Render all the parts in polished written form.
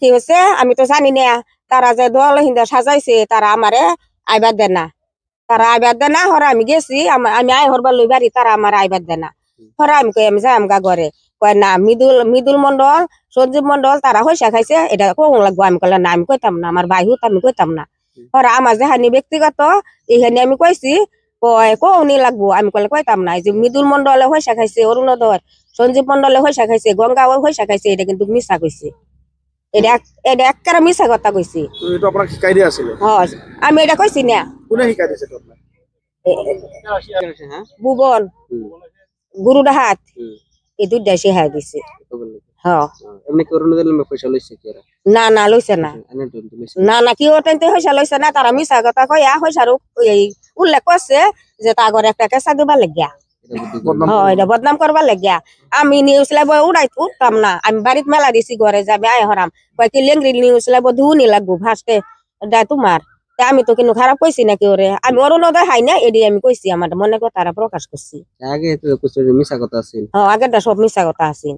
কি হচ্ছে আমি তো জানি না তারা যে দল হিন্দা সাজাইছে তারা আমারে আইবার দেয় না তারা আইবার দেয় না হরে আমি গেছি আমি আই হরবার লই বাড়ি তারা আমার আইবার দেয় না হরে আমি কই আমি যাই আমগা ঘরে কয় না মৃদুল মন্ডল সঞ্জীব মন্ডল তারা হইসা খাইছে এটা কোন লাগবো আমি কইলাম না আমি কইতাম না আমার ভাই হুত আমি কইতাম না হরে আমার যেহানি ব্যক্তিগত এইখানে আমি কইছি কয় কোনি লাগবো আমি কইলে কইতাম না যে মৃদুল মন্ডলে হইসা খাইছে অরুণোদয় সঞ্জীব মন্ডলে হইসা খাইছে গঙ্গা হইসা খাইছে এটা কিন্তু মিছা কইছে এটা একেবারে মিছা কথা কইছি এটা আপনাকে শিকাই দিয়া আছিল হয় আমি এটা কইছি না কোনে শিকাই দিছে তো আপনাকে ভুবন গুরুডাহাত এই দুইটা শিখাই দিছে হ্যাঁ এমনি করোনা দিলে পয়সা লইছে কি না না লইছে না না না কি ওটাইতে হইসা লইছে না তারা মিছা কথা কইয়া হইসারু এই উল্লেখ করছে যে তাগর একটা কেসা দিবা লাগিয়া এটা বদনাম করবা লাগিয়া আমি নিউজ লাইভ উঠতাম না আমি বাড়িতে মেলা দিছি ঘরে যাবে আয় হরাম কয় কি লেংরি নিউজ লাইভ ধুনি লাগবো ফার্স্টে তোমার আমি তো কিন্তু খারাপ কইছি নাকি ওরে আমি অরুণোদয় হাই না এডি আমি কইছি আমার মনে কথাটা প্রকাশ করছি আগে তো মিছা কথা আছিল আগেরটা সব মিছা কথা আছিল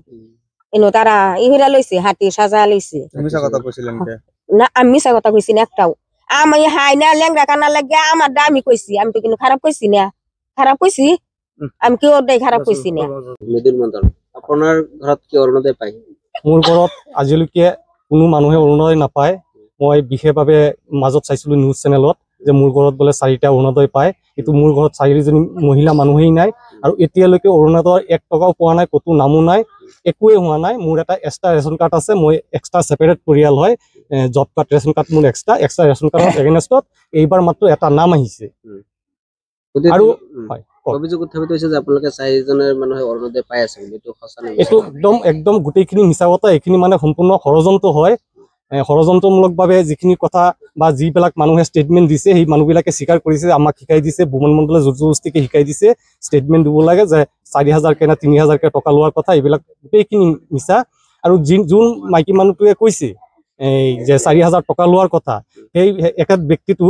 এনো তারা ইহিরা লইছে হাতি সাজা লইছে মিছা কথা কইছিলেন কে না আমি মিছা কথা কইছি না একটাও আমি হাই না লেংরা কানা লাগিয়া আমার দামি কইছি আমি তো কিন্তু খারাপ কইছি না খারাপ কইছি আমি কি ওটাই খারাপ কইছি না মৃদুল মন্ডল আপনার ঘৰত কি অৰুণোদয় পায় মোৰ ঘৰত আজিলৈকে কোনো মানুহে অৰুণোদয় নাপায় মই বিশেষভাৱে মাজত চাইছিলো নিউজ চেনেলত যে মোৰ ঘৰত বোলে 4টা অৰুণোদয় পায় কিন্তু মোৰ ঘৰত 4জনী মহিলা মানুহেই নাই আৰু এতিয়ালৈকে অৰুণোদয় 1 টকাও পোৱা নাই কতো নামো নাই একোৱে হোৱা নাই মোৰ এটা এক্সট্ৰা ৰেচন কাৰ্ড আছে মই এক্সট্ৰা সেপাৰেট পৰিয়াল হয় জব কাৰ্ড ৰেচন কাৰ্ড মোৰ এক্সট্ৰা ৰেচন কাৰ্ডৰ এগেইনষ্টত এইবাৰ মাত্ৰ এটা নাম আহিছে আৰু হয় অভিযোগ উত্থাপিত হৈছে যে আপোনালোকে 4জনৰ মানুহে অৰুণোদয় পাই আছে বুলি এটো সঁচা নাই এটো একদম গোটেইখিনি মিছা কথা এখিনি মানে সম্পূৰ্ণ ষড়যন্ত্ৰ হয় ষড়যন্ত্ৰমূলকভাৱে যিখিনি কথা বা যিবিলাক মানুহে ষ্টেটমেন্ট দিছে সেই মানুহবিলাকে স্বীকাৰ কৰিছে আমাক শিকাই দিছে ভুৱন মণ্ডলে জোৰজবস্তিকে শিকাই দিছে ষ্টেটমেন্ট দিব লাগে যে 4000 কে না 3000 কে টকা লোৱাৰ কথা এইবিলাক গোটেইখিনি মিছা আৰু যোন মাইকী মানুহটোৱে কৈছে এই যে 4000 টকা লোৱাৰ কথা সেই একাত ব্যক্তিটো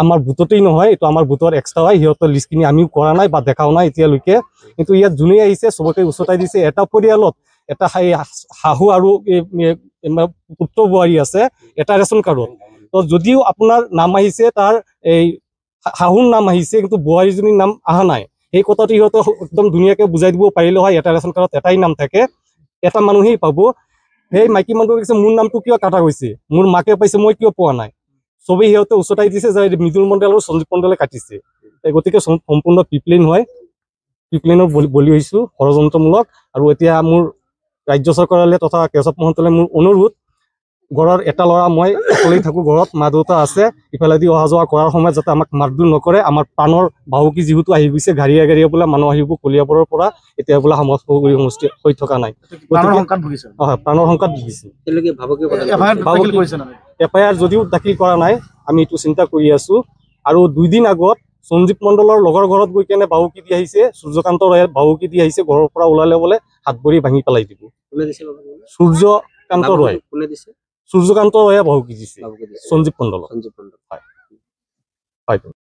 আমাৰ বুটতেই নহয় এটো আমাৰ বুটৰ এক্সট্ৰা হয় হিয়তৰ লিষ্টখিনি আমিও কৰা নাই বা দেখাও নাই এতিয়ালৈকে কিন্তু ইয়াত জুনে আহিছে সবকে উছতাই দিছে এটা পৰিয়ালত এটা হাহু আৰু পুত্ৰ বোৱাৰী আছে এটা ৰেচন কাৰ্ডত তো যদিও আপোনাৰ নাম আহিছে তাৰ এই হাহুৰ নাম আহিছে কিন্তু বোৱাৰীজনীৰ নাম আহা নাই এই কথাটো হিয়তে একদম ধুনীয়াকৈ বুজাই দিব পাৰিলে হয় এটা ৰেচন কাৰ্ডত এটাই নাম থাকে এটা মানুহেই পাব সেই মাইকী মানুহটো কৈছে মোৰ নামটো কিয় কাটা গৈছে মোৰ মাকে পাইছে মই কিয় পোৱা নাই সবেই সিহঁতে উছতাই দিছে যে মৃদুল মণ্ডল আৰু সঞ্জীৱ মণ্ডলে কাটিছে গতিকে সম্পূৰ্ণ পিপলেন হয় পিপলেনৰ বলি হৈছো ষড়যন্ত্ৰমূলক আৰু এতিয়া মোৰ ৰাজ্য চৰকাৰলৈ তথা কেশৱ মহন্তলৈ মোৰ অনুৰোধ ঘৰৰ এটা ল'ৰা মই অকলেই থাকো ঘৰত মা দেউতা আছে ইফালেদি অহা যোৱা কৰাৰ সময়ত যাতে আমাক মাৰধৰ নকৰে আমাৰ প্ৰাণৰ ভাবুকি যিহেতু আহি গৈছে গাড়ীয়ে বোলে মানুহ আহিব কলিয়াবৰৰ পৰা এতিয়া বোলে সমষ্টি হৈ থকা নাই প্ৰাণৰ সংকট ভুগিছে এফআইআৰ যদিও দাখিল কৰা নাই আমি এইটো চিন্তা কৰি আছো আৰু 2 দিন আগত সঞ্জীৱ মণ্ডলৰ লগৰ ঘৰত গৈ কেনে ভাবুকি দি আহিছে সূৰ্যকান্ত ৰয়ে ভাবুকি দি আহিছে ঘৰৰ পৰা ওলালে বোলে হাত ভৰি ভাঙি পেলাই দিব সূৰ্যকান্ত ৰয় কোনে দিছে সূৰ্যকান্ত ৰয়ে ভাবুকি দিছে সঞ্জীৱ মণ্ডল হয়